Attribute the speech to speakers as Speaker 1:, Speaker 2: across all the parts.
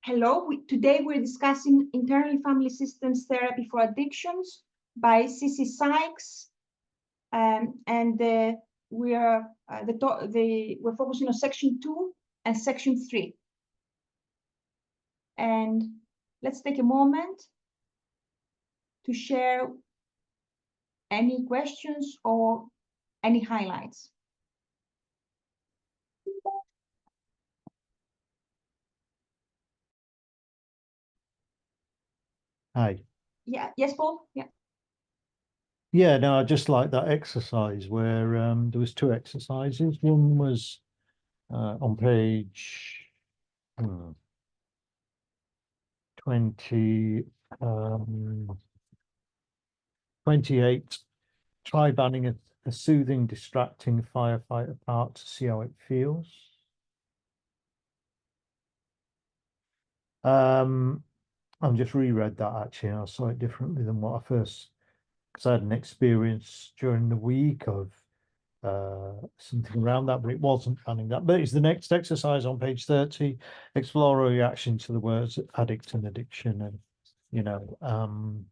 Speaker 1: Hello, today we're discussing internal family systems therapy for addictions by Cece Sykes, we're focusing on section 2 and section 3. And let's take a moment to share any questions or any highlights.
Speaker 2: Hi.
Speaker 1: Yeah. Yes, Paul. Yeah.
Speaker 2: Yeah. No, I just like that exercise where there was 2 exercises. One was on page 28. Try banning a soothing, distracting firefighter part to see how it feels. I've just reread that actually, and I saw it differently than what I first, because I had an experience during the week of something around that, but it wasn't banning that. But it's the next exercise on page 30. Explore a reaction to the words addict and addiction. And,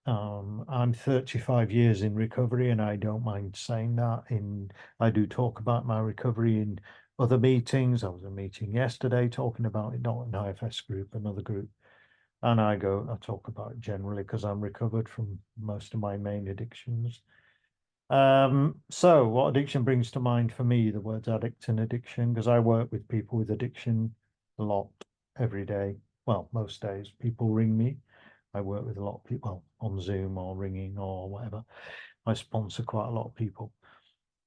Speaker 2: I'm 35 years in recovery, and I don't mind saying that. I do talk about my recovery in other meetings. I was in a meeting yesterday talking about it, not an IFS group, another group. And I talk about it generally because I'm recovered from most of my main addictions. So what addiction brings to mind for me, the words addict and addiction, because I work with people with addiction a lot every day. Well, most days people ring me. I work with a lot of people on Zoom or ringing or whatever. I sponsor quite a lot of people.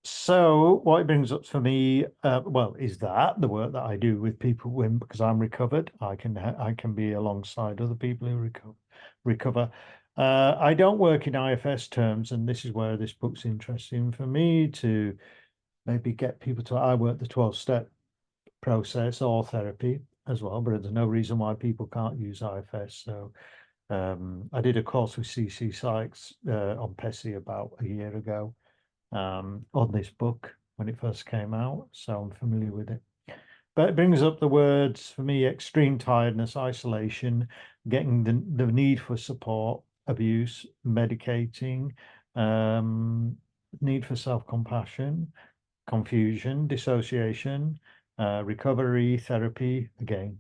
Speaker 2: So what it brings up for me, is that the work that I do with people because I'm recovered, I can be alongside other people who recover. I don't work in IFS terms, and this is where this book's interesting for me to maybe get people to. I work the 12-step process or therapy as well, but there's no reason why people can't use IFS. So I did a course with Cece Sykes on PESI about a year ago. On this book when it first came out, so I'm familiar with it. But it brings up the words for me: extreme tiredness, isolation, getting the need for support, abuse, medicating, need for self-compassion, confusion, dissociation, recovery, therapy, again,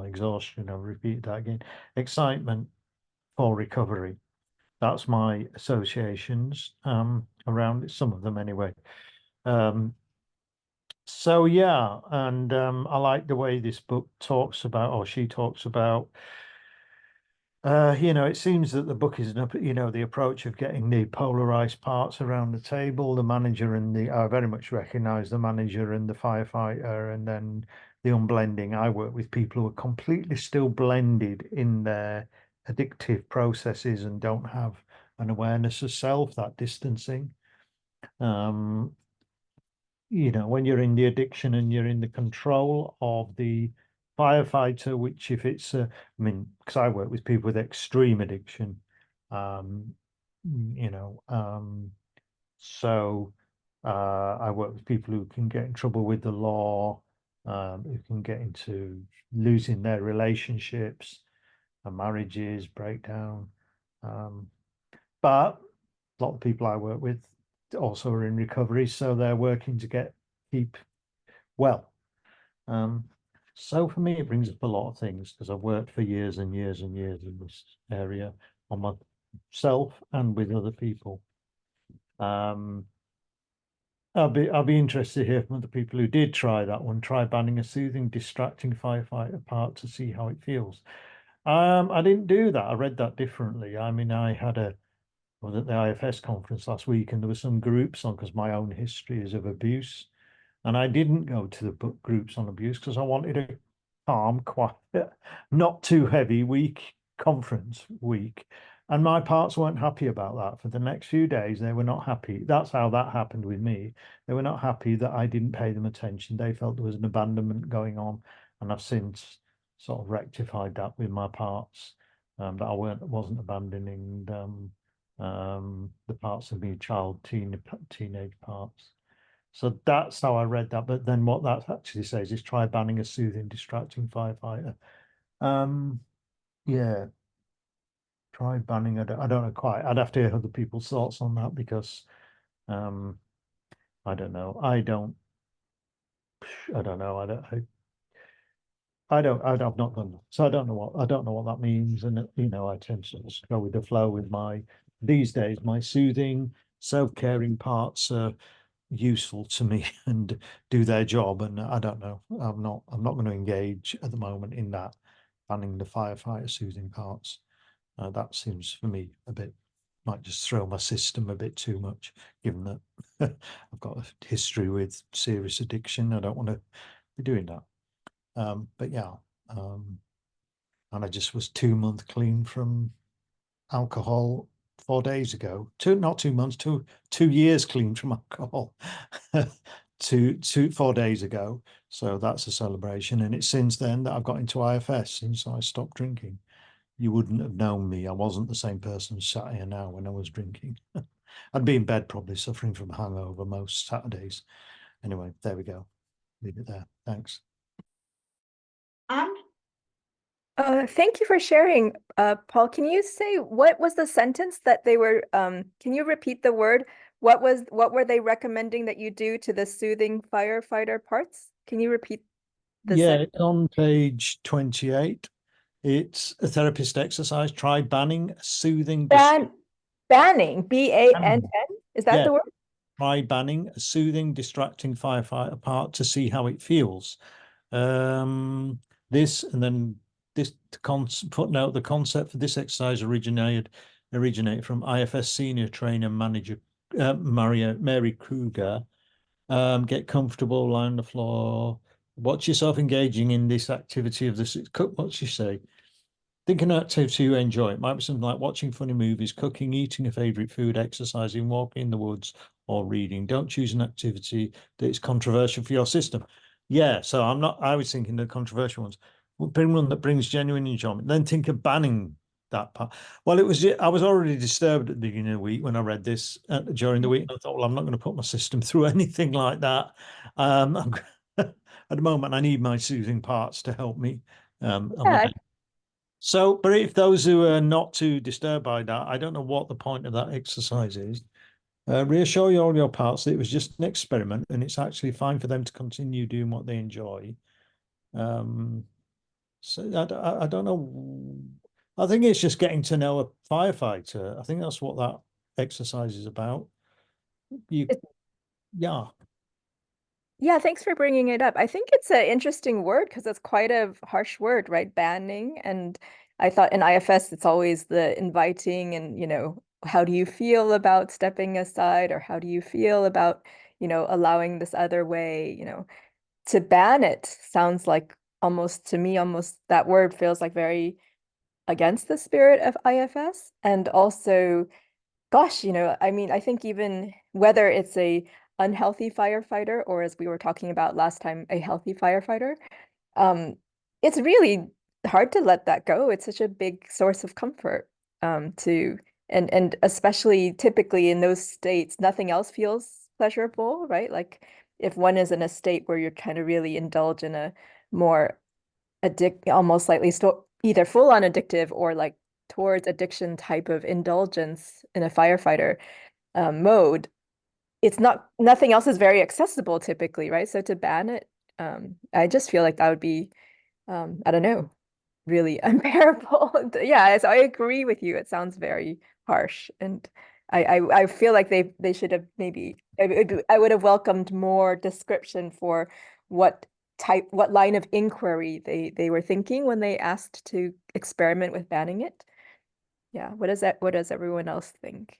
Speaker 2: exhaustion, I'll repeat that again, excitement for recovery. That's my associations around it, some of them anyway. So yeah, and I like the way this book talks about, or she talks about, it seems that the book is, the approach of getting the polarized parts around the table, the manager and I very much recognize the manager and the firefighter, and then the unblending. I work with people who are completely still blended in their addictive processes and don't have an awareness of self, that distancing. When you're in the addiction and you're in the control of the firefighter, which if it's, because I work with people with extreme addiction, so I work with people who can get in trouble with the law, who can get into losing their relationships, marriages break down. But a lot of people I work with also are in recovery, so they're working to keep well. So for me, it brings up a lot of things because I've worked for years and years and years in this area on myself and with other people. I'll be interested to hear from other people who did try that one. Try banning a soothing, distracting firefighter part to see how it feels. I didn't do that. I read that differently. I mean, I was at the IFS conference last week, and there were some groups on, because my own history is of abuse. And I didn't go to the book groups on abuse because I wanted a calm, quiet, not too heavy conference week. And my parts weren't happy about that. For the next few days, they were not happy. That's how that happened with me. They were not happy that I didn't pay them attention. They felt there was an abandonment going on. And I've since sort of rectified that with my parts, that I wasn't abandoning the parts of me, teenage parts. So that's how I read that. But then what that actually says is try banning a soothing, distracting firefighter. Yeah, try banning. I don't know quite. I'd have to hear other people's thoughts on that because I don't know. I don't know. I've not done that. So I don't know what that means. And I tend to just go with the flow with these days, my soothing, self-caring parts are useful to me and do their job. And I don't know. I'm not going to engage at the moment in that, banning the firefighter soothing parts. That seems for me might just throw my system a bit too much, given that I've got a history with serious addiction. I don't want to be doing that. But yeah, and I just was 2 months clean from alcohol 4 days ago. Not 2 months, 2 years clean from alcohol. 4 days ago. So that's a celebration. And it's since then that I've got into IFS, since I stopped drinking. You wouldn't have known me. I wasn't the same person sat here now when I was drinking. I'd be in bed probably suffering from hangover most Saturdays. Anyway, there we go. Leave it there. Thanks.
Speaker 1: Anne?
Speaker 3: Thank you for sharing. Paul, can you say what was the sentence that they were, can you repeat the word? What were they recommending that you do to the soothing firefighter parts? Can you repeat the sentence?
Speaker 2: It's on page 28. It's a therapist exercise. Try banning soothing.
Speaker 3: Banning, BANN, is that the word?
Speaker 2: Try banning a soothing, distracting firefighter part to see how it feels. This footnote, the concept for this exercise originated from IFS senior trainer manager Mary Kruger. Get comfortable, lie on the floor. Watch yourself engaging in this activity of this. What she say? Think an activity you enjoy. It might be something like watching funny movies, cooking, eating a favorite food, exercising, walking in the woods, or reading. Don't choose an activity that is controversial for your system. Yeah, so I was thinking the controversial ones. Bring one that brings genuine enjoyment. Then think of banning that part. Well, I was already disturbed at the beginning of the week when I read this during the week. I thought, well, I'm not going to put my system through anything like that. At the moment, I need my soothing parts to help me. So, but if those who are not too disturbed by that, I don't know what the point of that exercise is. Reassure all your parts that it was just an experiment and it's actually fine for them to continue doing what they enjoy. So I don't know. I think it's just getting to know a firefighter. I think that's what that exercise is about. Yeah.
Speaker 3: Yeah, thanks for bringing it up. I think it's an interesting word because it's quite a harsh word, right? Banning. And I thought in IFS, it's always the inviting and, how do you feel about stepping aside or how do you feel about, allowing this other way, to ban it sounds like almost that word feels like very against the spirit of IFS. And also, gosh, I mean, I think even whether it's a unhealthy firefighter or as we were talking about last time, a healthy firefighter, it's really hard to let that go. It's such a big source of comfort and especially typically in those states, nothing else feels pleasurable, right? Like if one is in a state where you're trying to really indulge in a more almost slightly either full on addictive or like towards addiction type of indulgence in a firefighter mode, nothing else is very accessible typically, right? So to ban it, I just feel like that would be, I don't know, really unbearable. Yeah, so I agree with you. It sounds very harsh, and I feel like they should have maybe I would have welcomed more description for what line of inquiry they were thinking when they asked to experiment with banning it. Yeah, what does everyone else think?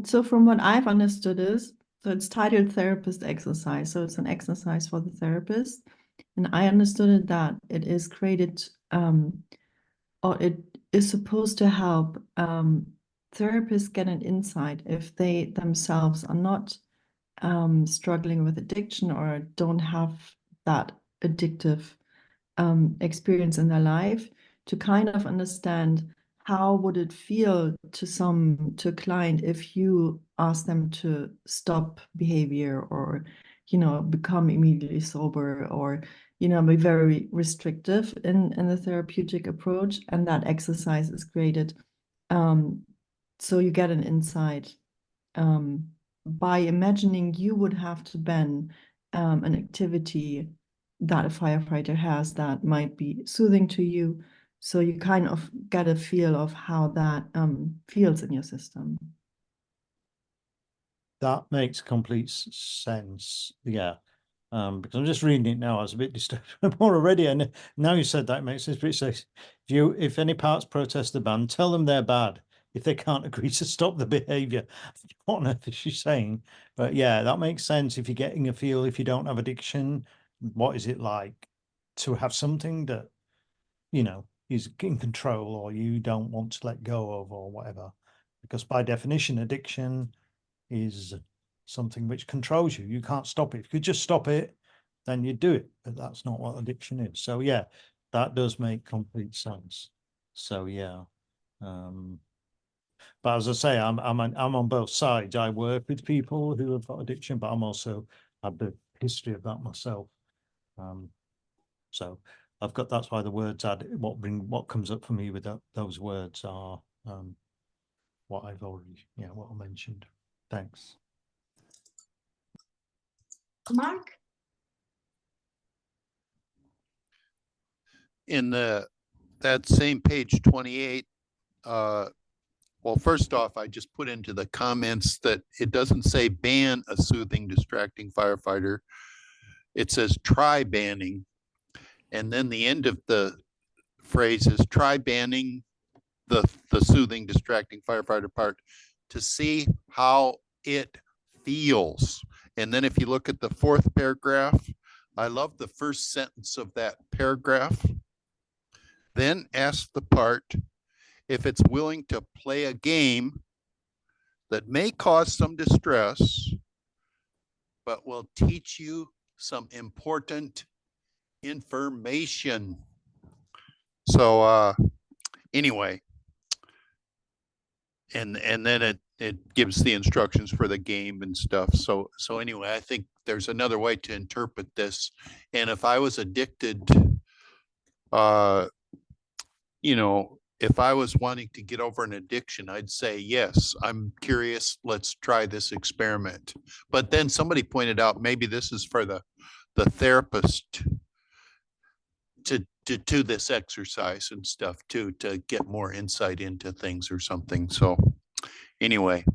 Speaker 4: So from what I've understood so it's titled therapist exercise. So it's an exercise for the therapist. And I understood it that it is created, or it is supposed to help therapists get an insight if they themselves are not struggling with addiction or don't have that addictive experience in their life, to kind of understand how would it feel to a client if you ask them to stop behavior, or, you know, become immediately sober, or, you know, be very restrictive in the therapeutic approach, and that exercise is created. So you get an insight by imagining you would have to ban an activity that a firefighter has that might be soothing to you. So you kind of get a feel of how that feels in your system.
Speaker 2: That makes complete sense. Yeah. Because I'm just reading it now. I was a bit disturbed more already, and now you said that, it makes sense. But it says, if any parts protest the ban, tell them they're bad if they can't agree to stop the behavior. What on earth is she saying? But yeah, that makes sense. If you're getting a feel, if you don't have addiction, what is it like to have something that, you know, is in control, or you don't want to let go of, or whatever? Because by definition, addiction is something which controls you. You can't stop it. If you could just stop it, then you'd do it. But that's not what addiction is. So yeah, that does make complete sense. So yeah. But as I say, I'm on both sides. I work with people who have got addiction, but I'm also had the history of that myself. So I've got, that's why the words add, what comes up for me with those words are what I've already, what I mentioned. Thanks.
Speaker 1: Mark?
Speaker 5: In that same page 28, well, first off, I just put into the comments that it doesn't say ban a soothing, distracting firefighter. It says try banning. And then the end of the phrase is try banning the soothing, distracting firefighter part to see how it feels. And then if you look at the fourth paragraph, I love the first sentence of that paragraph. Then ask the part if it's willing to play a game that may cause some distress, but will teach you some important information. So anyway, and then it gives the instructions for the game and stuff. So anyway, I think there's another way to interpret this. And if I was addicted, you know, if I was wanting to get over an addiction, I'd say, yes, I'm curious, let's try this experiment. But then somebody pointed out, maybe this is for the therapist to do this exercise and stuff too, to get more insight into things or something. So anyway.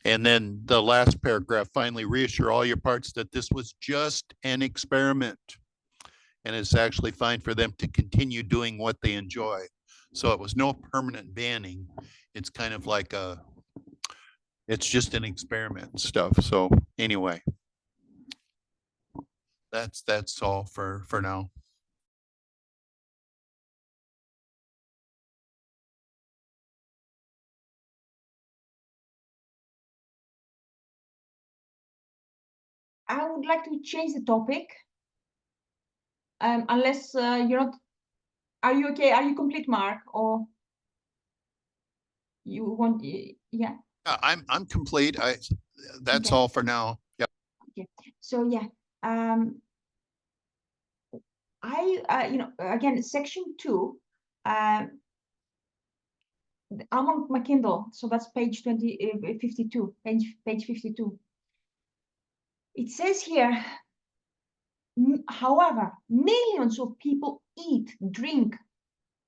Speaker 5: And then the last paragraph, finally reassure all your parts that this was just an experiment. And it's actually fine for them to continue doing what they enjoy. So it was no permanent banning. It's kind of like it's just an experiment stuff. So anyway, that's all for now.
Speaker 1: I would like to change the topic. Unless you're not, are you okay? Are you complete, Mark, or you want? Yeah.
Speaker 5: I'm complete. That's
Speaker 1: Okay.
Speaker 5: all for now. Yeah.
Speaker 1: Okay. So yeah, again, section 2. I'm on my Kindle, so that's page 52. Page 52. It says here. However, millions of people eat, drink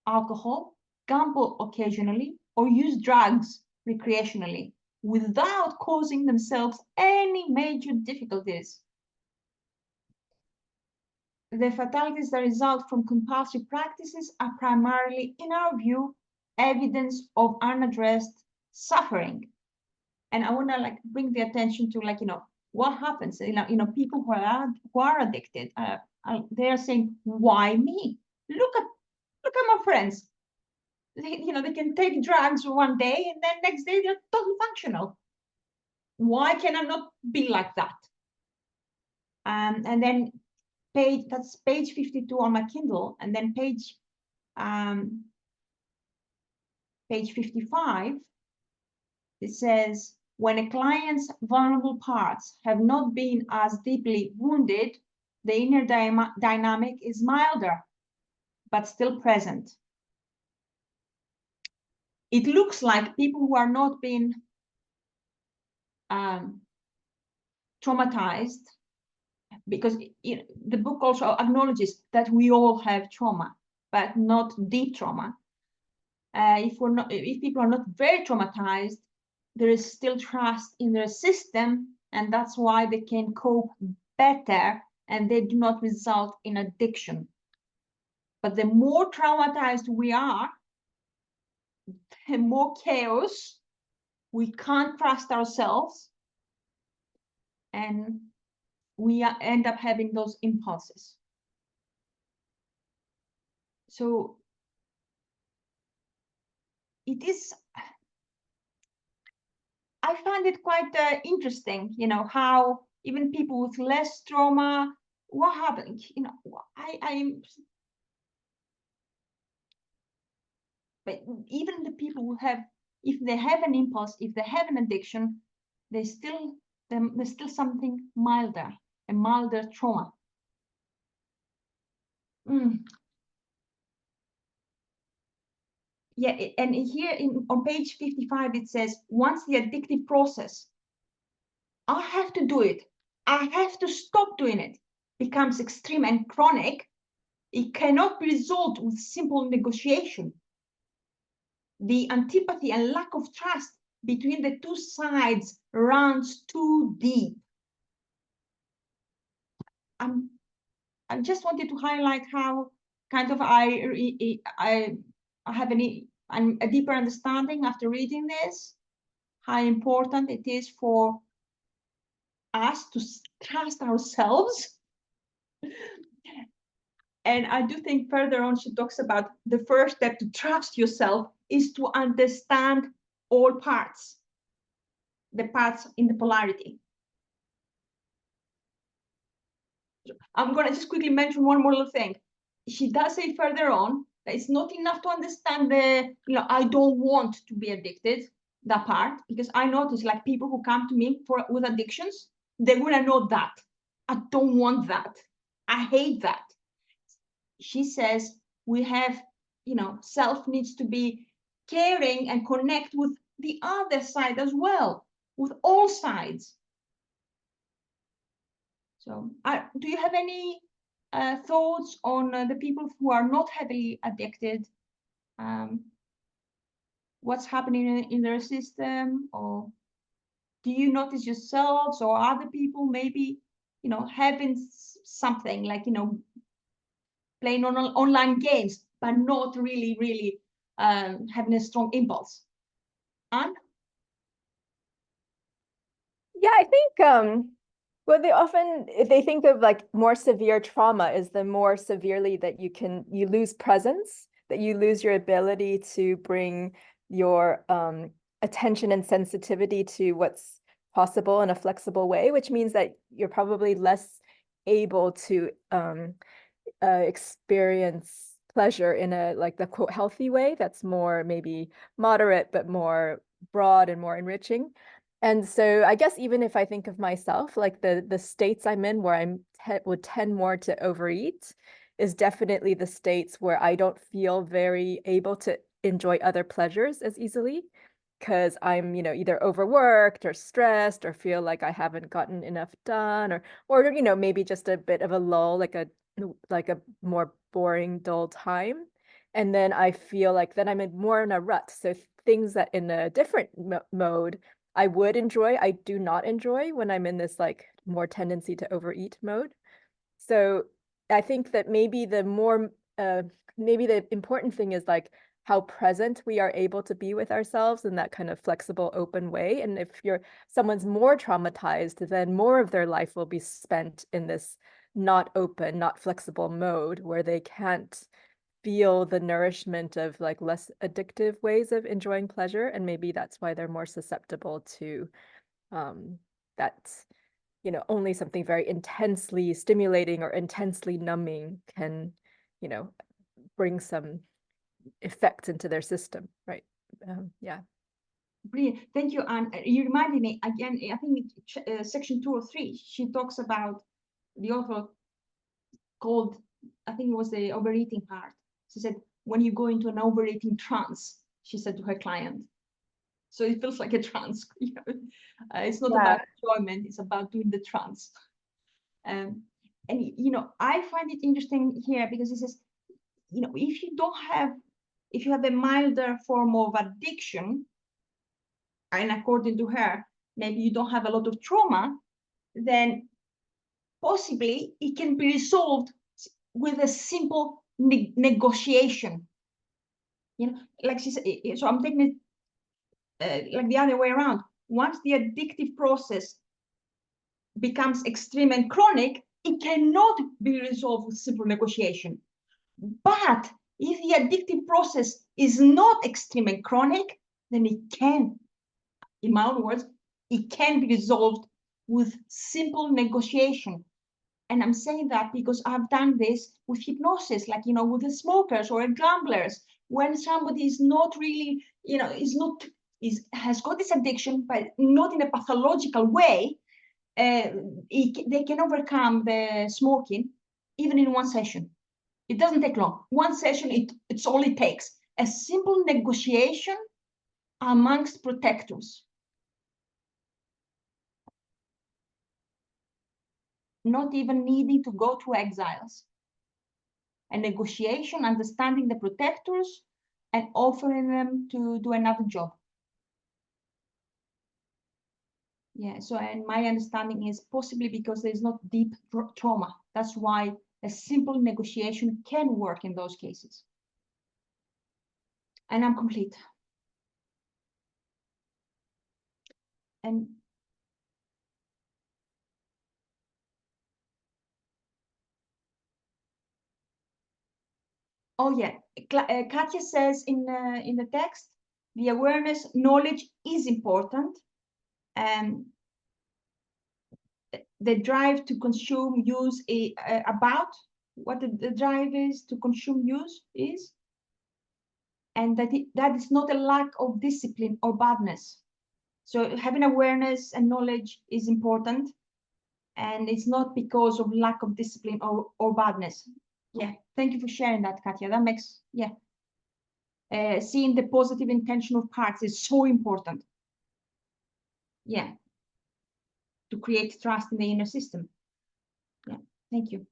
Speaker 1: alcohol, gamble occasionally, or use drugs recreationally without causing themselves any major difficulties. The fatalities that result from compulsive practices are primarily, in our view, evidence of unaddressed suffering. And I want to bring the attention to what happens. People who are addicted, they are saying, "Why me? Look at my friends. They can take drugs one day and then next day they're totally functional. Why can I not be like that?" And then that's page 52 on my Kindle, and then page page 55, it says, when a client's vulnerable parts have not been as deeply wounded, the inner dynamic is milder, but still present. It looks like people who are not being traumatized, because the book also acknowledges that we all have trauma, but not deep trauma. If people are not very traumatized, there is still trust in their system, and that's why they can cope better and they do not result in addiction. But the more traumatized we are, the more chaos, we can't trust ourselves, and we end up having those impulses. So it is, I find it quite interesting, how even people with less trauma, what happened? But even the people who have, if they have an impulse, if they have an addiction, there's still something milder, a milder trauma. Yeah, and here on page 55, it says, once the addictive process, I have to do it, I have to stop doing it, becomes extreme and chronic, it cannot be resolved with simple negotiation. The antipathy and lack of trust between the two sides runs too deep. I just wanted to highlight how kind of I have a deeper understanding after reading this, how important it is for us to trust ourselves. And I do think further on she talks about the first step to trust yourself is to understand all parts, the parts in the polarity. I'm going to just quickly mention one more little thing. She does say further on that it's not enough to understand the, I don't want to be addicted, that part, because I notice like people who come to me with addictions, they're going to know that. I don't want that. I hate that. She says we have, self needs to be caring and connect with the other side as well, with all sides. So do you have any thoughts on the people who are not heavily addicted? What's happening in their system? Or do you notice yourselves or other people maybe, having something like, playing on online games, but not really having a strong impulse? Anne?
Speaker 3: Yeah, I think what they think of like more severe trauma is the more severely that you lose presence, that you lose your ability to bring your attention and sensitivity to what's possible in a flexible way, which means that you're probably less able to experience pleasure in a like the quote healthy way that's more maybe moderate but more broad and more enriching. And so I guess even if I think of myself, like the states I'm in where I would tend more to overeat is definitely the states where I don't feel very able to enjoy other pleasures as easily, because I'm, either overworked or stressed or feel like I haven't gotten enough done, or maybe just a bit of a lull, like a more boring, dull time. And then I feel like then I'm more in a rut. So things that in a different mode I would enjoy, I do not enjoy when I'm in this like more tendency to overeat mode. So I think that maybe maybe the important thing is like how present we are able to be with ourselves in that kind of flexible, open way. And if someone's more traumatized, then more of their life will be spent in this not open, not flexible mode where they can't feel the nourishment of like less addictive ways of enjoying pleasure. And maybe that's why they're more susceptible to that, only something very intensely stimulating or intensely numbing can, bring some effect into their system, right? Yeah.
Speaker 1: Brilliant. Thank you, Anne. You reminded me again, I think section 2 or 3, she talks about the author called, I think it was the overeating part. She said, when you go into an overeating trance, she said to her client. So it feels like a trance. You know? It's not about enjoyment, it's about doing the trance. And, you know, I find it interesting here because it says, you know, if you have a milder form of addiction, and according to her, maybe you don't have a lot of trauma, then possibly it can be resolved with a simple negotiation. You know, like she said, so I'm taking it like the other way around. Once the addictive process becomes extreme and chronic, it cannot be resolved with simple negotiation. But if the addictive process is not extreme and chronic, then it can, in my own words, it can be resolved with simple negotiation. And I'm saying that because I've done this with hypnosis, like, you know, with the smokers or gamblers, when somebody is not really, you know, has got this addiction, but not in a pathological way, they can overcome the smoking even in one session. It doesn't take long. One session, it's all it takes. A simple negotiation amongst protectors. Not even needing to go through exiles. A negotiation, understanding the protectors and offering them to do another job. Yeah, so, and my understanding is possibly because there's not deep trauma. That's why a simple negotiation can work in those cases. And I'm complete. And oh yeah, Katya says in the text, the awareness, knowledge is important. And the drive to consume, use, about what the drive is to consume, use is, and that is not a lack of discipline or badness. So having awareness and knowledge is important, and it's not because of lack of discipline or badness. Yeah, thank you for sharing that, Katya. That makes, yeah. Seeing the positive intentional parts is so important. Yeah, to create trust in the inner system. Yeah, thank you.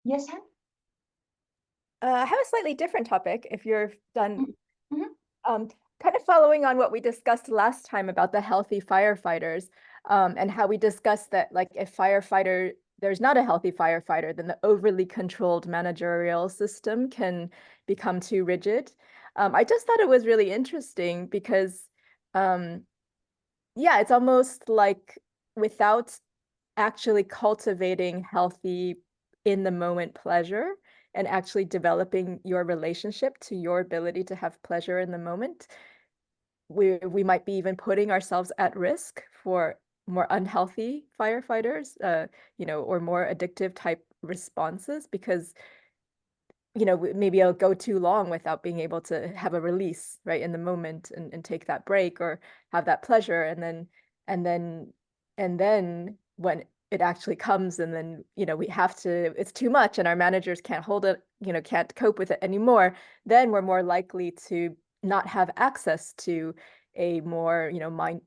Speaker 1: Yes, Han?
Speaker 3: I have a slightly different topic if you're done.
Speaker 1: Mm-hmm.
Speaker 3: Kind of following on what we discussed last time about the healthy firefighters, and how we discussed that, like, if there's not a healthy firefighter, then the overly controlled managerial system can become too rigid. I just thought it was really interesting because, yeah, it's almost like without actually cultivating healthy in the moment pleasure and actually developing your relationship to your ability to have pleasure in the moment, we might be even putting ourselves at risk for more unhealthy firefighters, you know, or more addictive type responses, because, you know, maybe I'll go too long without being able to have a release right in the moment and take that break or have that pleasure. And then when it actually comes, and then, you know, we have to, it's too much and our managers can't hold it, you know, can't cope with it anymore, then we're more likely to not have access to a more, you know,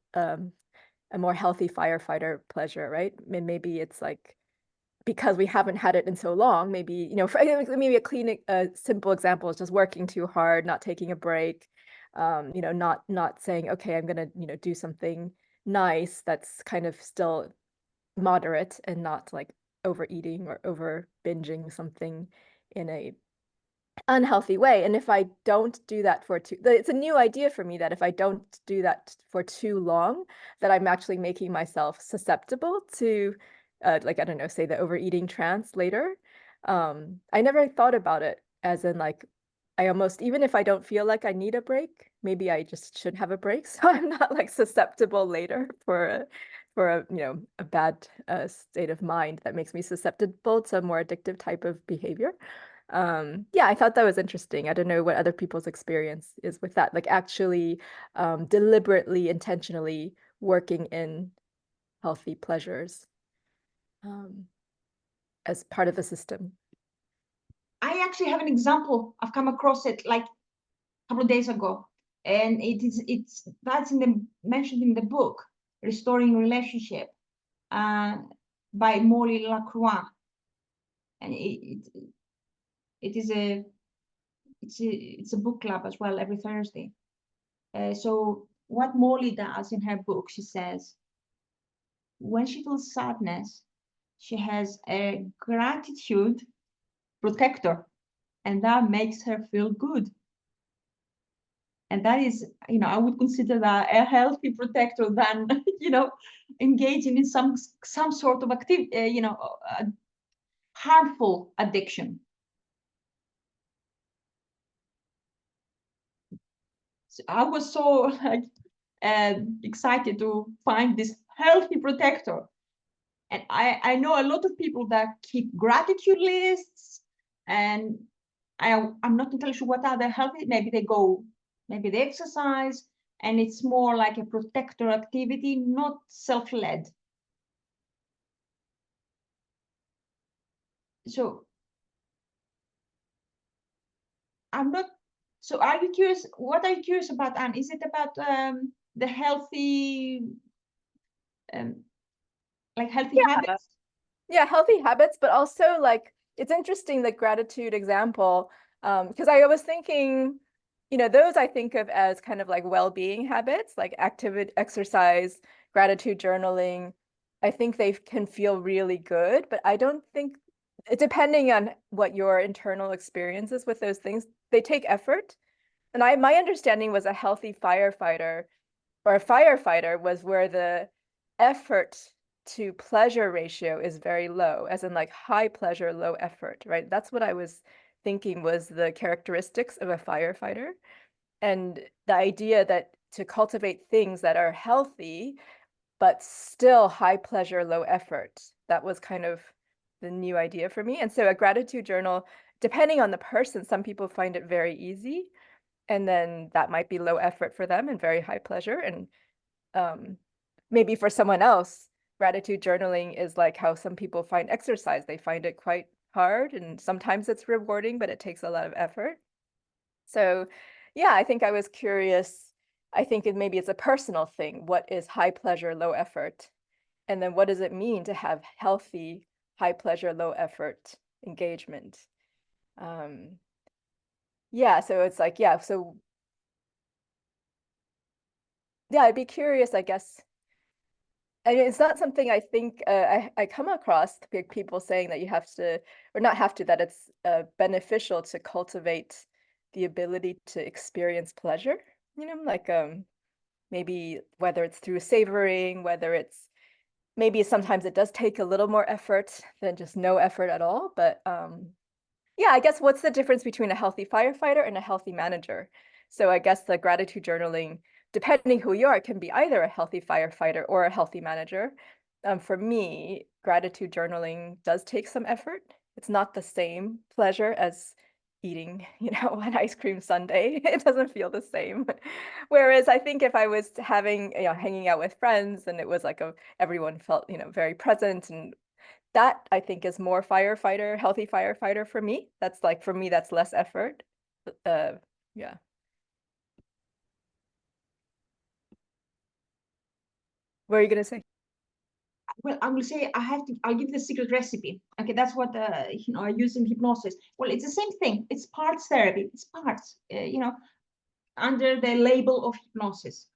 Speaker 3: a more healthy firefighter pleasure, right? And maybe it's like, because we haven't had it in so long, maybe, you know, maybe a simple example is just working too hard, not taking a break, you know, not saying, okay, I'm gonna, you know, do something nice that's kind of still moderate and not like overeating or over binging something in a unhealthy way. And if I don't do that it's a new idea for me that if I don't do that for too long, that I'm actually making myself susceptible to, like, I don't know, say the overeating trance later. I never thought about it as in, like, I almost, even if I don't feel like I need a break, maybe I just should have a break so I'm not like susceptible later for for a bad state of mind that makes me susceptible to a more addictive type of behavior. Yeah, I thought that was interesting. I don't know what other people's experience is with that, like actually deliberately, intentionally working in healthy pleasures as part of the system.
Speaker 1: I actually have an example. I've come across it like a couple of days ago, and that's mentioned in the book, Restoring Relationship, by Molly Lacroix, and it's a book club as well every Thursday. So what Molly does in her book, she says, when she feels sadness, she has a gratitude protector, and that makes her feel good. And that is, I would consider that a healthy protector than, engaging in some sort of activity, harmful addiction. So I was so excited to find this healthy protector. And I know a lot of people that keep gratitude lists, and I'm not entirely sure what are the healthy. Maybe they exercise, and it's more like a protector activity, not self-led. So so are you curious? What are you curious about, Anne? Is it about the healthy, like healthy habits?
Speaker 3: Yeah, healthy habits, but also like it's interesting, the gratitude example, because I was thinking, those I think of as kind of like well-being habits, like activity, exercise, gratitude journaling. I think they can feel really good, but I don't think, depending on what your internal experience is with those things, they take effort. And my understanding was a healthy firefighter or a firefighter was where the effort to pleasure ratio is very low, as in like high pleasure, low effort, right? That's what I was thinking was the characteristics of a firefighter. And the idea that to cultivate things that are healthy, but still high pleasure, low effort, that was kind of the new idea for me. And so a gratitude journal, depending on the person, some people find it very easy, and then that might be low effort for them and very high pleasure. And maybe for someone else, gratitude journaling is like how some people find exercise. They find it quite hard, and sometimes it's rewarding, but it takes a lot of effort. So yeah, I think I was curious. I think maybe it's a personal thing. What is high pleasure, low effort? And then what does it mean to have healthy, high pleasure, low effort engagement? Yeah, so it's like, yeah, so yeah, I'd be curious, I guess. And it's not something I think I come across people saying that you have to, or not have to, that it's beneficial to cultivate the ability to experience pleasure, like maybe whether it's through savoring, whether it's maybe sometimes it does take a little more effort than just no effort at all. But yeah, I guess what's the difference between a healthy firefighter and a healthy manager? So I guess the gratitude journaling, depending who you are, can be either a healthy firefighter or a healthy manager. For me, gratitude journaling does take some effort. It's not the same pleasure as eating, an ice cream sundae. It doesn't feel the same. Whereas I think if I was having, hanging out with friends and it was like everyone felt, very present, and that I think is more healthy firefighter for me. That's like, for me, that's less effort. Yeah. What are you gonna say?
Speaker 1: Well, I will say I'll give the secret recipe. Okay, that's what I use in hypnosis. Well, it's the same thing. It's parts therapy. It's parts, under the label of hypnosis.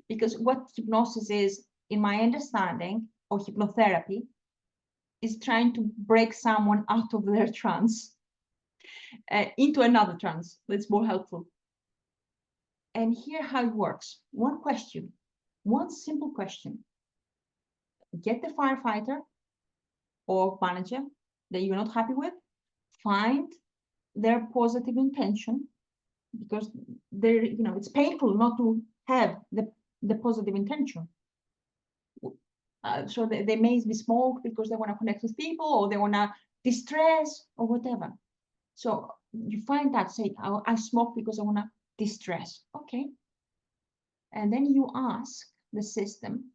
Speaker 1: Because what hypnosis is, in my understanding, or hypnotherapy, is trying to break someone out of their trance into another trance that's more helpful. And here how it works. One simple question. Get the firefighter or manager that you're not happy with, find their positive intention, because it's painful not to have the positive intention. So they may be smoke because they want to connect with people, or they want to distress, or whatever. So you find that, say, I smoke because I want to distress. Okay. And then you ask the system,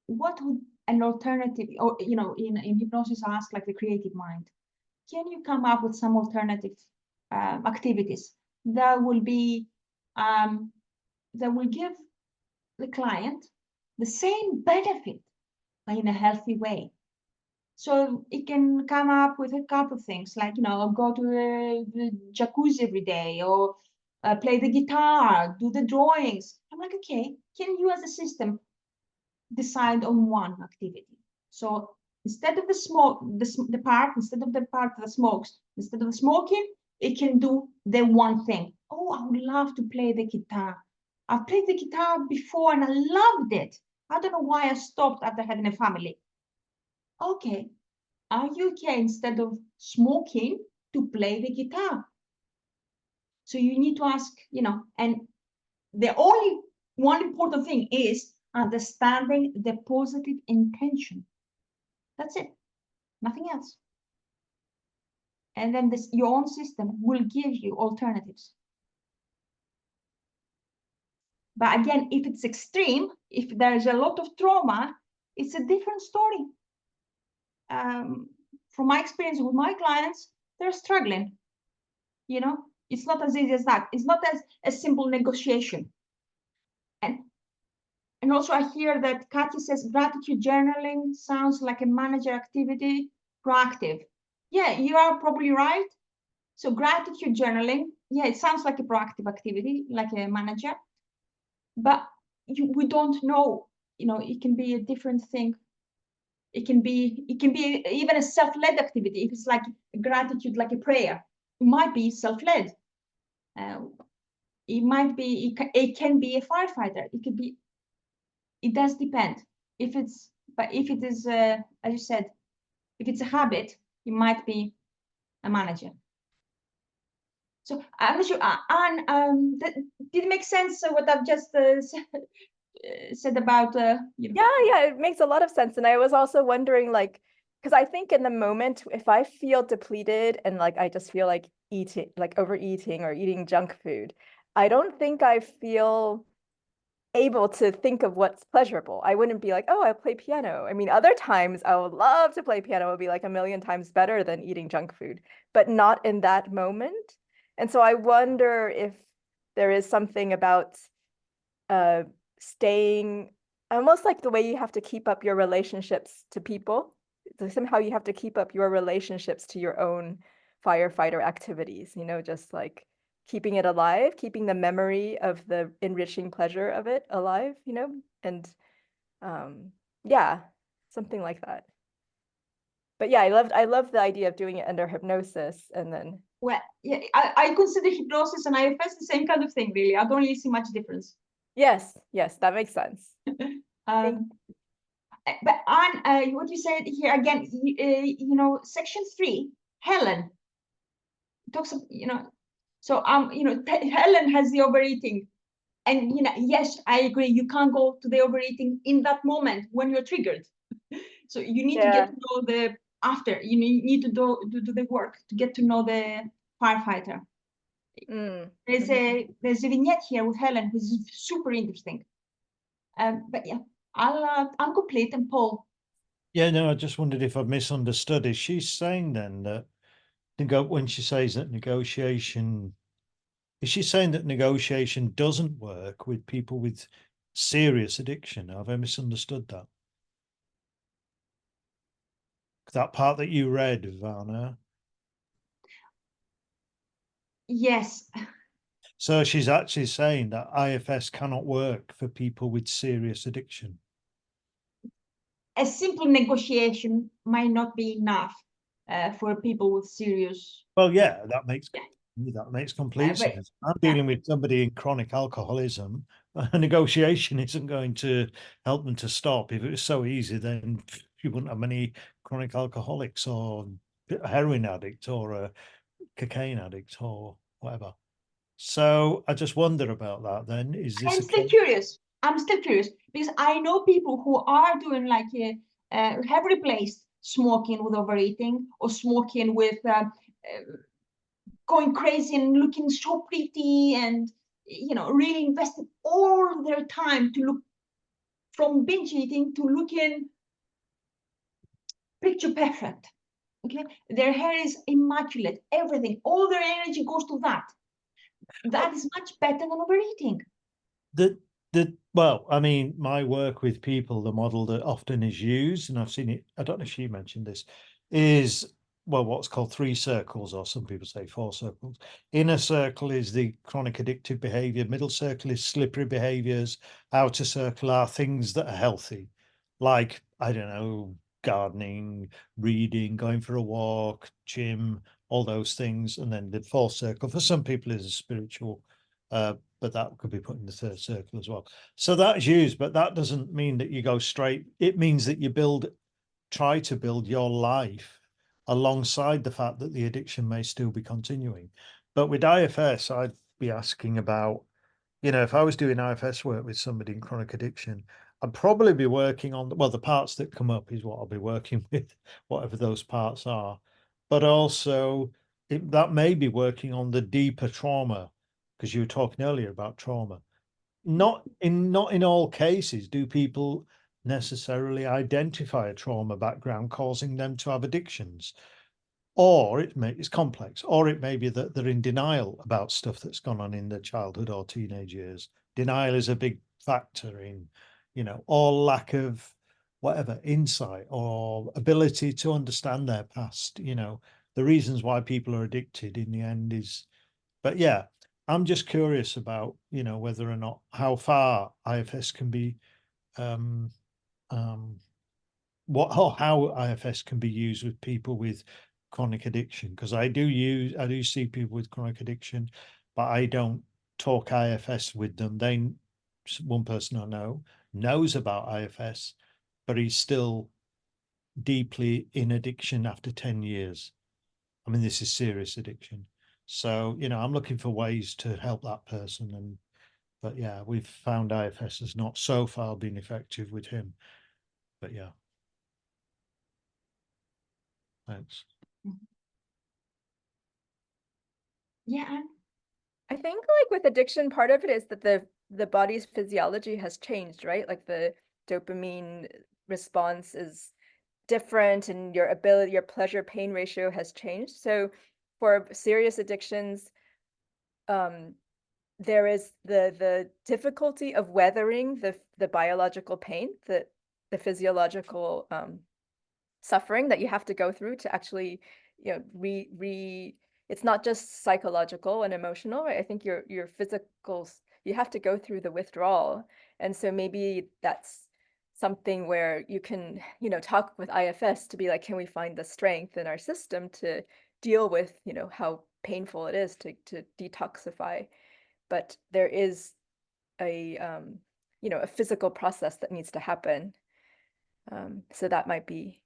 Speaker 1: what would an alternative, or in hypnosis, ask like the creative mind, can you come up with some alternative activities that will be that will give the client the same benefit, but in a healthy way? So it can come up with a couple of things, like go to the jacuzzi every day, or play the guitar, do the drawings. I'm like, okay, can you as a system decide on one activity? So instead of the smoke, instead of the part that smokes, instead of smoking, it can do the one thing. Oh, I would love to play the guitar. I've played the guitar before and I loved it. I don't know why I stopped after having a family. Okay, are you okay instead of smoking to play the guitar? So you need to ask, and the only one important thing is understanding the positive intention. That's it, nothing else. And then your own system will give you alternatives. But again, if it's extreme, if there's a lot of trauma, it's a different story. From my experience with my clients, they're struggling. It's not as easy as that. It's not as a simple negotiation. And also I hear that Katya says gratitude journaling sounds like a manager activity, proactive. Yeah, you are probably right. So gratitude journaling, yeah, it sounds like a proactive activity, like a manager. But we don't know, it can be a different thing. It can be even a self-led activity. If it's like gratitude, like a prayer, it might be self-led. It might be, it can be a firefighter. It could be, it does depend. If it is, as you said, if it's a habit, it might be a manager. So I'm not sure, Anne, did it make sense what I've just said about,
Speaker 3: Yeah, it makes a lot of sense. And I was also wondering, like, because I think in the moment, if I feel depleted and like I just feel like eating, like overeating or eating junk food, I don't think I feel able to think of what's pleasurable. I wouldn't be like, oh, I play piano. I mean, other times I would love to play piano. It would be like a million times better than eating junk food, but not in that moment. And so I wonder if there is something about staying almost like the way you have to keep up your relationships to people. Somehow you have to keep up your relationships to your own firefighter activities, just like keeping it alive, keeping the memory of the enriching pleasure of it alive, and yeah, something like that. But yeah, I loved the idea of doing it under hypnosis, and then.
Speaker 1: Well, yeah, I consider hypnosis and IFS the same kind of thing, really. I don't really see much difference.
Speaker 3: Yes, that makes sense.
Speaker 1: But Anne, what you said here again, section 3, Helen talks, so Helen has the overeating, and yes, I agree. You can't go to the overeating in that moment when you're triggered. So you need to get to know the after. You need to do the work to get to know the firefighter. There's a vignette here with Helen, which is super interesting. But yeah, I'm complete. And Paul.
Speaker 2: Yeah, no, I just wondered if I've misunderstood. Is she saying then that when she says that negotiation, is she saying that negotiation doesn't work with people with serious addiction? Have I misunderstood that? That part that you read, Vana.
Speaker 1: Yes.
Speaker 2: So she's actually saying that IFS cannot work for people with serious addiction.
Speaker 1: A simple negotiation might not be enough for people with serious.
Speaker 2: Well, yeah, that makes complete
Speaker 1: but,
Speaker 2: sense. I'm dealing with somebody in chronic alcoholism. A negotiation isn't going to help them to stop. If it was so easy, then you wouldn't have many chronic alcoholics or a heroin addict or a cocaine addict or whatever. So I just wonder about that then. Is this
Speaker 1: I'm still curious. I'm still curious because I know people who are doing like have replaced smoking with overeating or smoking with going crazy and looking so pretty and really invested all their time to look from binge eating to looking picture perfect. Okay, their hair is immaculate, everything, all their energy goes to that. That is much better than overeating.
Speaker 2: Well, I mean, my work with people, the model that often is used, and I've seen it, I don't know if she mentioned this, is, well, what's called 3 circles, or some people say 4 circles. Inner circle is the chronic addictive behavior. Middle circle is slippery behaviors. Outer circle are things that are healthy, like, I don't know, gardening, reading, going for a walk, gym, all those things. And then the 4th circle for some people is a spiritual, but that could be put in the 3rd circle as well. So that's used, but that doesn't mean that you go straight. It means that you try to build your life alongside the fact that the addiction may still be continuing. But with IFS, I'd be asking about, if I was doing IFS work with somebody in chronic addiction, I'd probably be working on, well, the parts that come up is what I'll be working with, whatever those parts are. But also that may be working on the deeper trauma, because you were talking earlier about trauma. Not in all cases do people necessarily identify a trauma background causing them to have addictions, or it's complex, or it may be that they're in denial about stuff that's gone on in their childhood or teenage years. Denial is a big factor in, or lack of whatever insight or ability to understand their past. The reasons why people are addicted in the end is, but yeah, I'm just curious about, whether or not how far IFS can be, how IFS can be used with people with chronic addiction, because I do see people with chronic addiction, but I don't talk IFS with them. One person I know knows about IFS, but he's still deeply in addiction after 10 years. I mean, this is serious addiction. So, I'm looking for ways to help that person. But yeah, we've found IFS has not so far been effective with him. But yeah. Thanks.
Speaker 1: Yeah.
Speaker 3: I think like with addiction, part of it is that the body's physiology has changed, right? Like the dopamine response is different and your pleasure pain ratio has changed. So for serious addictions, there is the difficulty of weathering the biological pain, the physiological suffering that you have to go through to actually, it's not just psychological and emotional, right? I think your physical, you have to go through the withdrawal. And so maybe that's something where you can, talk with IFS to be like, can we find the strength in our system to deal with, how painful it is to detoxify. But there is a physical process that needs to happen. So that might be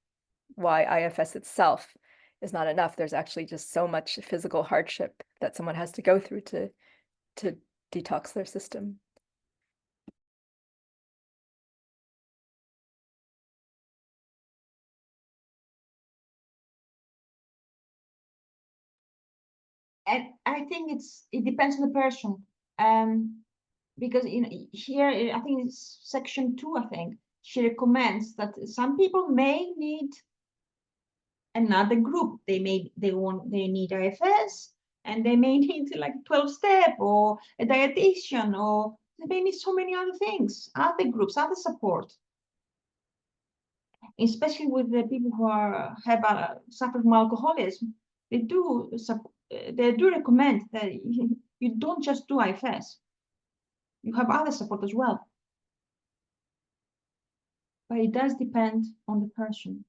Speaker 3: why IFS itself is not enough. There's actually just so much physical hardship that someone has to go through to detox their system.
Speaker 1: And I think it depends on the person. Because here I think it's section 2, I think she recommends that some people may need another group. They need IFS, and they may need like 12-step or a dietitian, or they may need so many other things, other groups, other support. Especially with the people who have suffered from alcoholism, they do recommend that you don't just do IFS. You have other support as well. But it does depend on the person.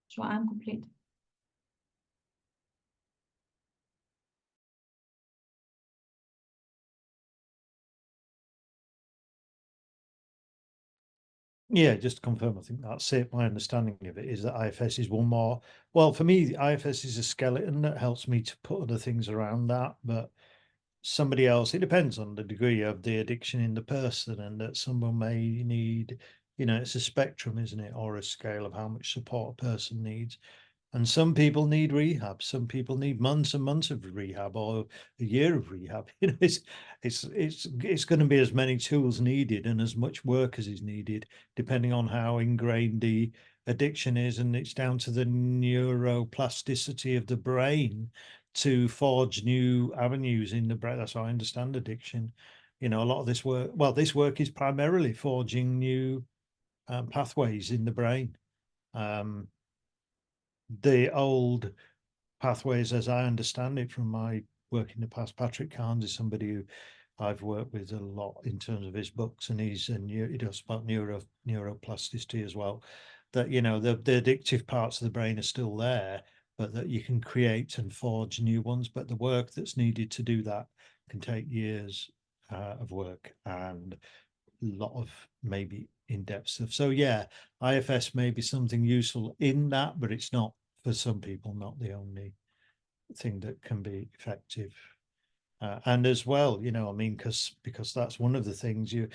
Speaker 1: So I'm complete.
Speaker 2: Yeah, just to confirm, I think that's it. My understanding of it is that IFS is one more. Well, for me, the IFS is a skeleton that helps me to put other things around that. But somebody else, it depends on the degree of the addiction in the person, and that someone may need, it's a spectrum, isn't it, or a scale of how much support a person needs. And some people need rehab. Some people need months and months of rehab, or a year of rehab. It's going to be as many tools needed and as much work as is needed, depending on how ingrained the addiction is. And it's down to the neuroplasticity of the brain to forge new avenues in the brain. That's how I understand addiction. A lot of this work, well, this work is primarily forging new pathways in the brain. The old pathways, as I understand it from my work in the past, Patrick Carnes is somebody who I've worked with a lot in terms of his books, and he does about neuroplasticity as well. That the addictive parts of the brain are still there, but that you can create and forge new ones. But the work that's needed to do that can take years of work and a lot of maybe in-depth stuff. So yeah, IFS may be something useful in that, but it's not, for some people, not the only thing that can be effective. And as well, because that's one of the things you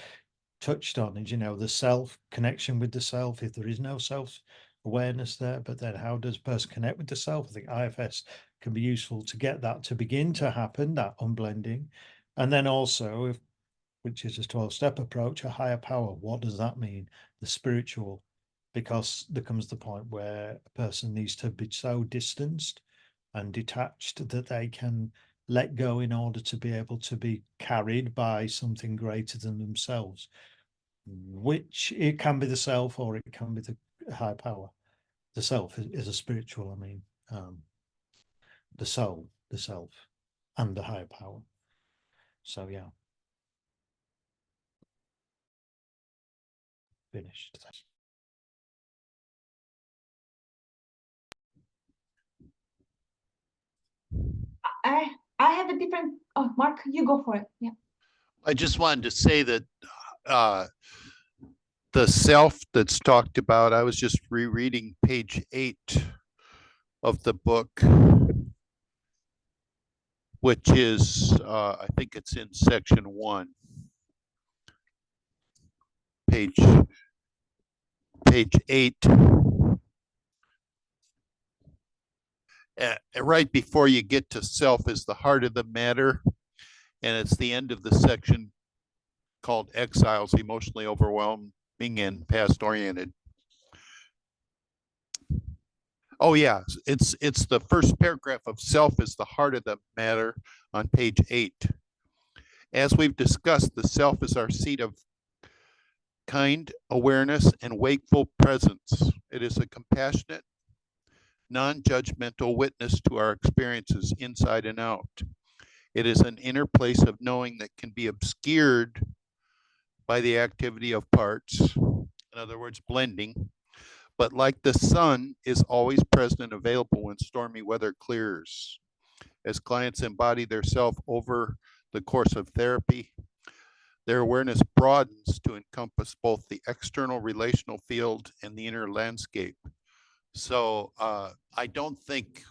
Speaker 2: touched on is, the self connection with the self. If there is no self awareness there, but then how does a person connect with the self? I think IFS can be useful to get that to begin to happen, that unblending. And then also, which is a 12-step approach, a higher power. What does that mean? The spiritual, because there comes the point where a person needs to be so distanced and detached that they can let go in order to be able to be carried by something greater than themselves, which it can be the self or it can be the high power. The self is a spiritual, the soul, the self, and the higher power. So yeah. Finished.
Speaker 1: I have a different. Oh, Mark, you go for it. Yeah.
Speaker 5: I just wanted to say that the self that's talked about, I was just rereading page 8 of the book, which is, I think it's in section 1, page 8. Right before you get to self is the heart of the matter, and it's the end of the section called Exiles, Emotionally Overwhelming and Past Oriented. Oh yeah, it's the first paragraph of self is the heart of the matter on page 8. As we've discussed, the self is our seat of kind awareness and wakeful presence. It is a compassionate, non-judgmental witness to our experiences inside and out. It is an inner place of knowing that can be obscured by the activity of parts, in other words, blending, but like the sun, is always present and available when stormy weather clears. As clients embody their self over the course of therapy, their awareness broadens to encompass both the external relational field and the inner landscape. So I don't think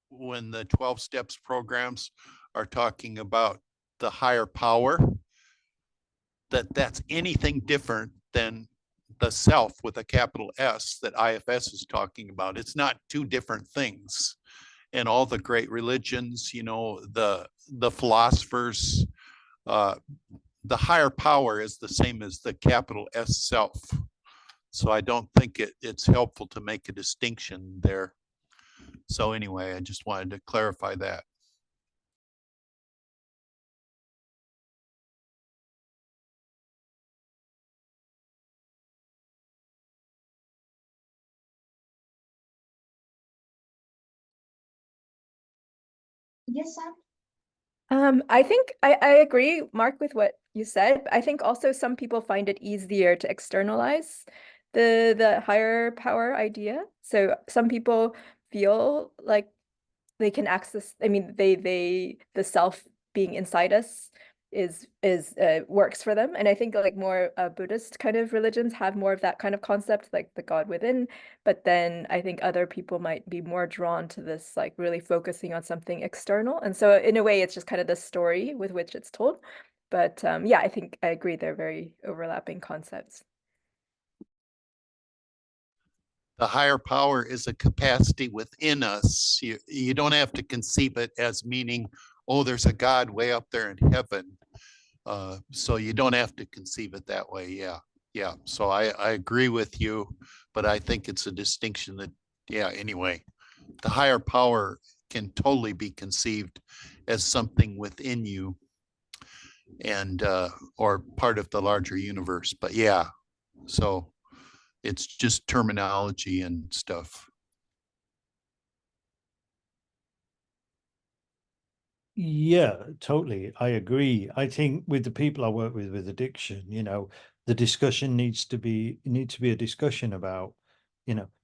Speaker 5: when the 12 steps programs are talking about the higher power, that's anything different than the self with a capital S that IFS is talking about. It's not two different things. And all the great religions, the philosophers, the higher power is the same as the capital S self. So I don't think it's helpful to make a distinction there. So anyway, I just wanted to clarify that.
Speaker 1: Yes, Sam?
Speaker 3: I think I agree, Mark, with what you said. I think also some people find it easier to externalize the higher power idea. So some people feel like they can access, the self being inside us works for them. And I think like more Buddhist kind of religions have more of that kind of concept, like the God within. But then I think other people might be more drawn to this, like really focusing on something external. And so in a way, it's just kind of the story with which it's told. But yeah, I think I agree, they're very overlapping concepts.
Speaker 5: The higher power is a capacity within us. You don't have to conceive it as meaning, oh, there's a God way up there in heaven. So you don't have to conceive it that way. Yeah. So I agree with you, but I think it's a distinction that, anyway, the higher power can totally be conceived as something within you and or part of the larger universe. But yeah, so it's just terminology and stuff.
Speaker 2: Yeah, totally. I agree. I think with the people I work with addiction, the discussion needs to be a discussion about,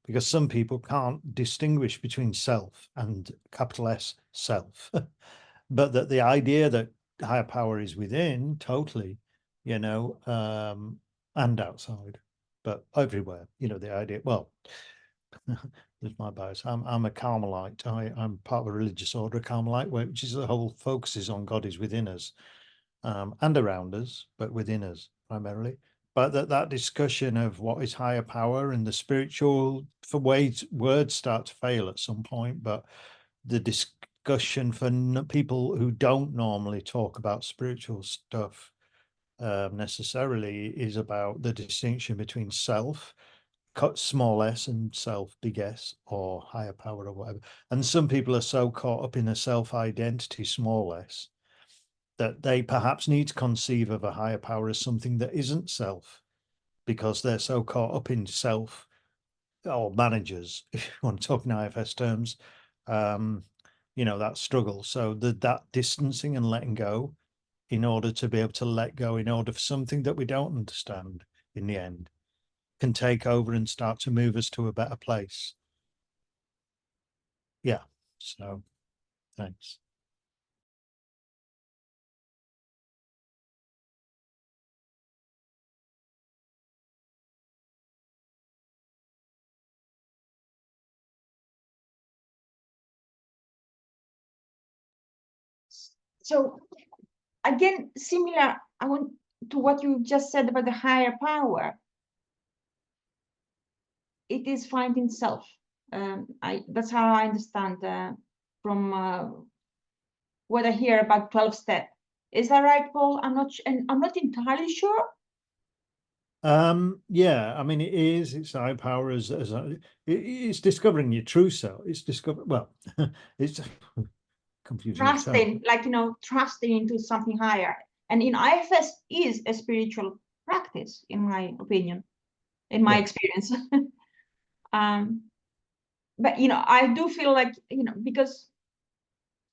Speaker 2: because some people can't distinguish between self and capital S self, but that the idea that higher power is within, totally, and outside, but everywhere, the idea, well, there's my bias. I'm a Carmelite. I'm part of a religious order, Carmelite, which is the whole focuses on God is within us, and around us, but within us primarily. But that discussion of what is higher power and the spiritual, for words start to fail at some point, but the discussion for people who don't normally talk about spiritual stuff necessarily is about the distinction between self, small s, and self, big S, or higher power or whatever. And some people are so caught up in a self identity, small s, that they perhaps need to conceive of a higher power as something that isn't self, because they're so caught up in self, or managers, if you want to talk in IFS terms, that struggle. So that distancing and letting go in order to be able to let go, in order for something that we don't understand in the end can take over and start to move us to a better place. Yeah, so thanks.
Speaker 1: So again, similar, I want to what you just said about the higher power. It is finding self. That's how I understand from what I hear about 12-step. Is that right, Paul? I'm not entirely sure.
Speaker 2: Yeah, I mean, it's high power it's discovering your true self. It's it's confusing term.
Speaker 1: Trusting, trusting into something higher. And in IFS is a spiritual practice, in my opinion, in my experience. But I do feel like, because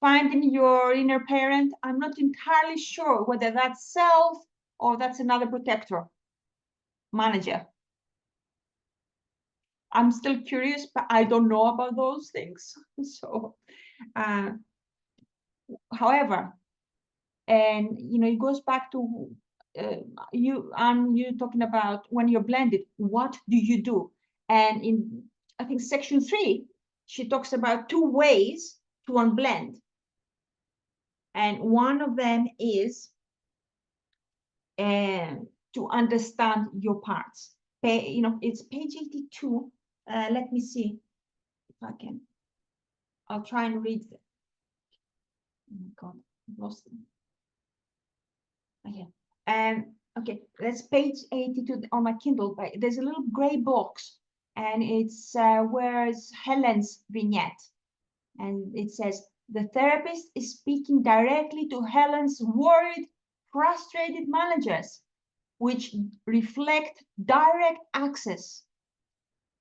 Speaker 1: finding your inner parent, I'm not entirely sure whether that's self or that's another protector, manager. I'm still curious, but I don't know about those things. So, however, and it goes back to you talking about when you're blended, what do you do? And in, I think, section 3, she talks about 2 ways to unblend. And one of them is to understand your parts. It's page 82. Let me see if I can. I'll try and read it. Oh my God, I've lost them. Okay. Okay, that's page 82 on my Kindle. But there's a little gray box, and it's where's Helen's vignette, and it says the therapist is speaking directly to Helen's worried, frustrated managers, which reflect direct access.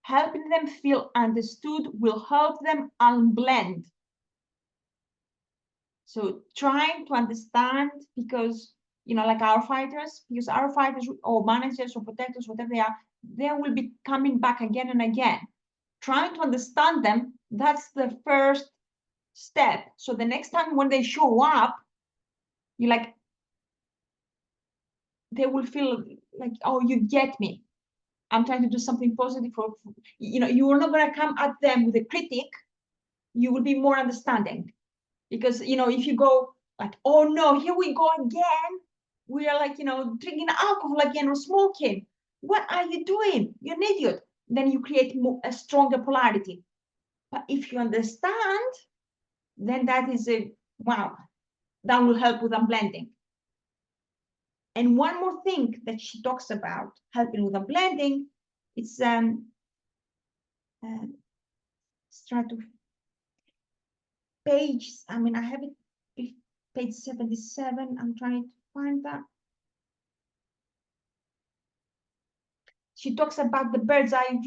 Speaker 1: Helping them feel understood will help them unblend. So trying to understand, because like our fighters or managers or protectors, whatever they will be coming back again and again. Trying to understand them, that's the first step. So the next time when they show up, you're like, they will feel like, oh, you get me. I'm trying to do something positive for you are not going to come at them with a critic. You will be more understanding, because if you go like, oh no, here we go again, we are like drinking alcohol again or smoking, what are you doing, you're an idiot, then you create a stronger polarity. But if you understand, then that is wow, that will help with unblending. And one more thing that she talks about helping with unblending, it's start to page, I mean, I have it page 77. I'm trying to find that. She talks about the bird's eye.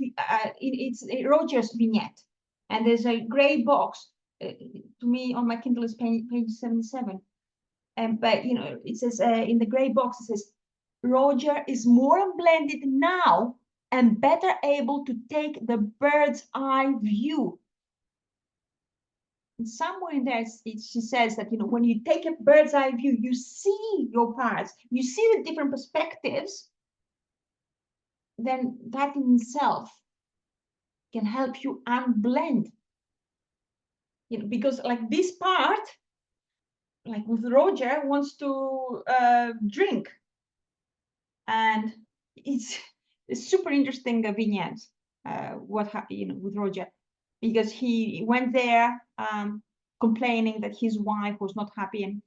Speaker 1: It's Roger's vignette, and there's a gray box. To me, on my Kindle is page 77. But it says in the gray box, it says Roger is more unblended now and better able to take the bird's eye view. And somewhere in there, she says that when you take a bird's eye view, you see your parts, you see the different perspectives. Then that in itself can help you unblend. Because like this part, like with Roger, wants to drink, and it's super interesting vignette. What happened with Roger, because he went there complaining that his wife was not happy, and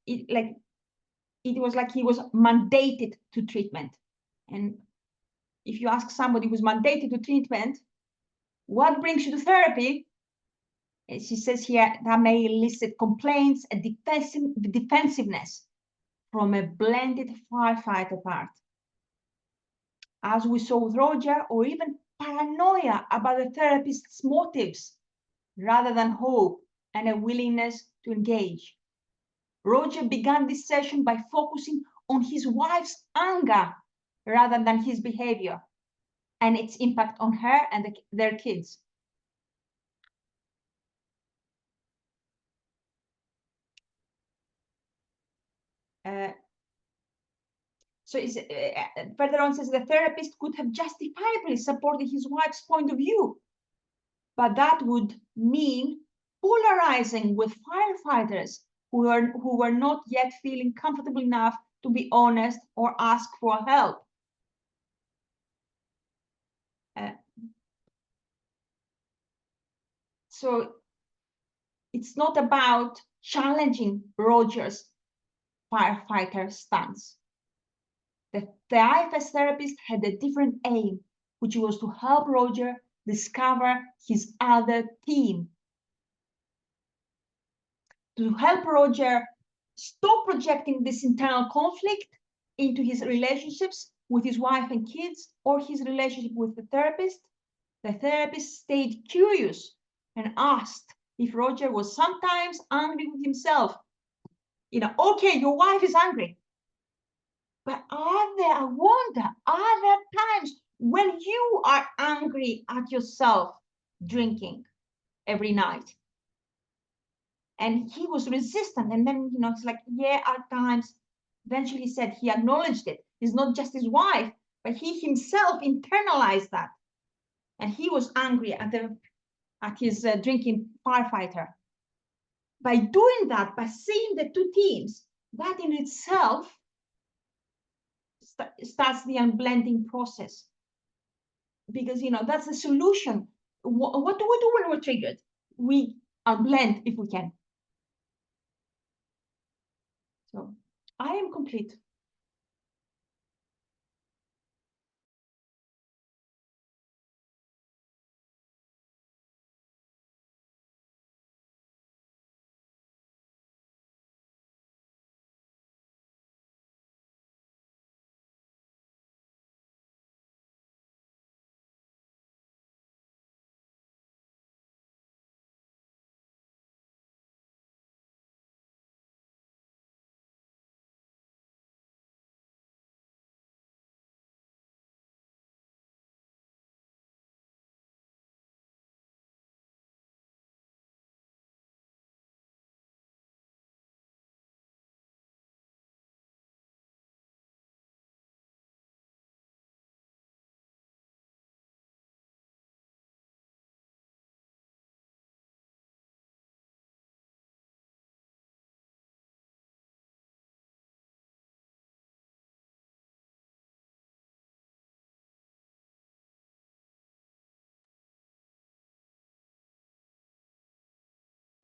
Speaker 1: it was like he was mandated to treatment. And if you ask somebody who's mandated to treatment, what brings you to therapy? She says here that may elicit complaints and defensiveness from a blended firefighter part, as we saw with Roger, or even paranoia about the therapist's motives rather than hope and a willingness to engage. Roger began this session by focusing on his wife's anger rather than his behavior and its impact on her and their kids. So further on says the therapist could have justifiably supported his wife's point of view, but that would mean polarizing with firefighters who were not yet feeling comfortable enough to be honest or ask for help. So it's not about challenging Roger's firefighter stance. The IFS therapist had a different aim, which was to help Roger discover his other team. To help Roger stop projecting this internal conflict into his relationships with his wife and kids or his relationship with the therapist stayed curious and asked if Roger was sometimes angry with himself. Okay, your wife is angry, but I wonder, are there times when you are angry at yourself drinking every night? And he was resistant. And then, it's like, yeah, at times. Eventually he said he acknowledged it. It's not just his wife, but he himself internalized that. And he was angry at his drinking firefighter. By doing that, by seeing the two teams, that in itself starts the unblending process. Because, that's the solution. What do we do when we're triggered? We unblend if we can. So I am complete.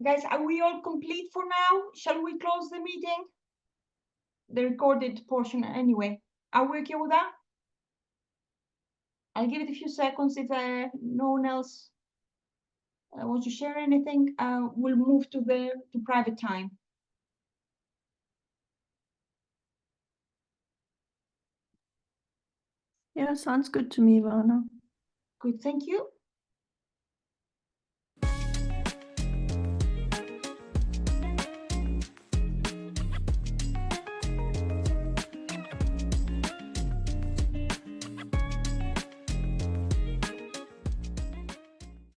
Speaker 1: Guys, are we all complete for now? Shall we close the meeting? The recorded portion anyway. Are we okay with that? I'll give it a few seconds if no one else wants to share anything. We'll move to private time.
Speaker 4: Yeah, sounds good to me, Vana.
Speaker 1: Good, thank you.